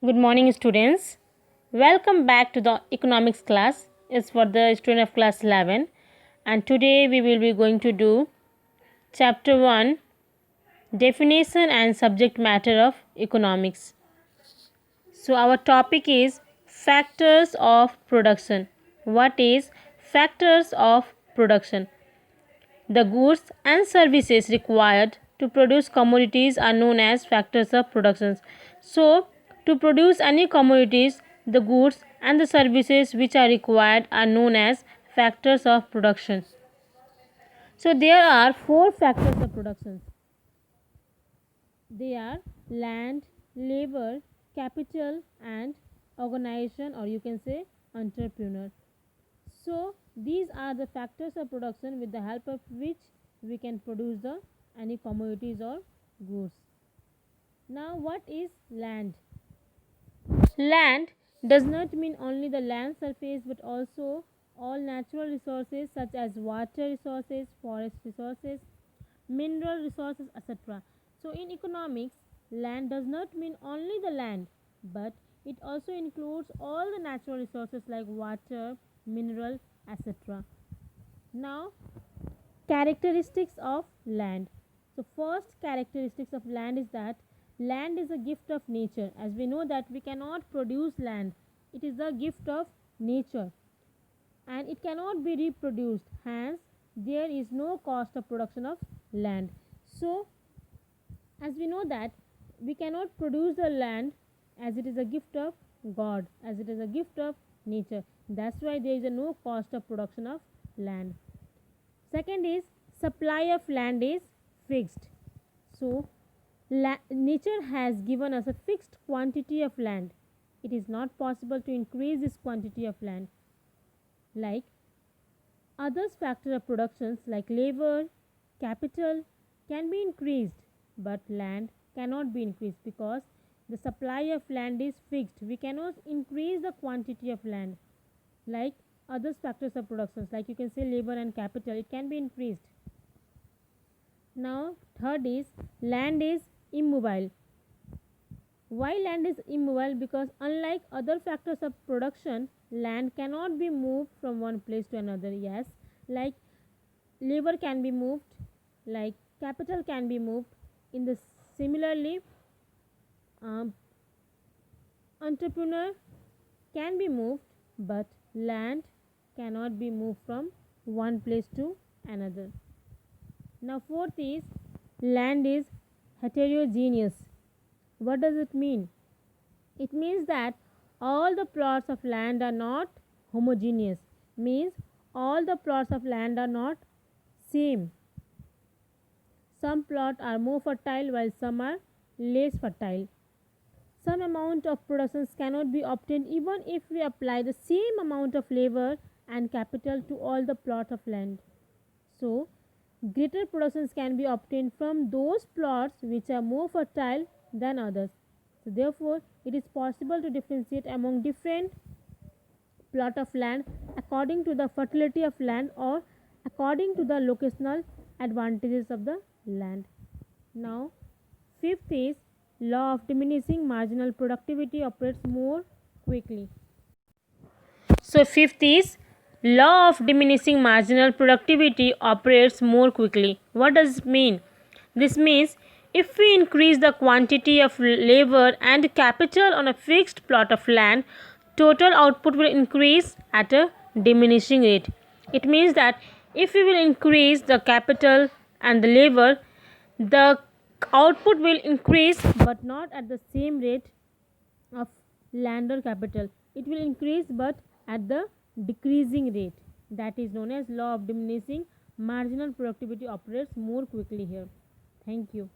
Good morning, students. Welcome back to the economics class. It's for the student of class 11, and today we will be going to do chapter 1, definition and subject matter of economics. So our topic is factors of production. What is factors of production? The goods and services required to produce commodities are known as factors of production. So, to produce any commodities, the goods and the services which are required are known as factors of production. So, there are four factors of production. They are land, labor, capital, and organization, or you can say entrepreneur. So these are the factors of production with the help of which we can produce the any commodities or goods. Now what is land? Land does not mean only the land surface but also all natural resources such as water resources, forest resources, mineral resources, etc. So in economics, land does not mean only the land but it also includes all the natural resources like water, mineral, etc. Now, characteristics of land. So, first characteristics of land is that land is a gift of nature. As we know that we cannot produce land, it is a gift of nature and it cannot be reproduced. Hence, there is no cost of production of land. So, as we know that we cannot produce the land as it is a gift of God, as it is a gift of nature. That's why there is a no cost of production of land. Second is supply of land is fixed. So nature has given us a fixed quantity of land. It is not possible to increase this quantity of land. Like others factor of productions like labor, capital can be increased, but land cannot be increased because the supply of land is fixed. We cannot increase the quantity of land. Like other factors of productions, like you can say labor and capital, it can be increased. Now third is land is immobile. Why land is immobile? Because unlike other factors of production, land cannot be moved from one place to another. Yes, like labor can be moved, like capital can be moved. In the similarly, entrepreneur can be moved, but land cannot be moved from one place to another. Now, fourth is land is heterogeneous. What does it mean? It means that all the plots of land are not homogeneous, means all the plots of land are not same. Some plots are more fertile while some are less fertile. Some amount of productions cannot be obtained even if we apply the same amount of labor and capital to all the plots of land. So, greater productions can be obtained from those plots which are more fertile than others. So, therefore, it is possible to differentiate among different plot of land according to the fertility of land or according to the locational advantages of the land. Now, fifth is law of diminishing marginal productivity operates more quickly. So, fifth is law of diminishing marginal productivity operates more quickly. What does it mean? This means if we increase the quantity of labor and capital on a fixed plot of land, total output will increase at a diminishing rate. It means that if we will increase the capital and the labor, the output will increase but not at the same rate of land or capital. It will increase but at the decreasing rate. That is known as law of diminishing marginal productivity operates more quickly here. Thank you.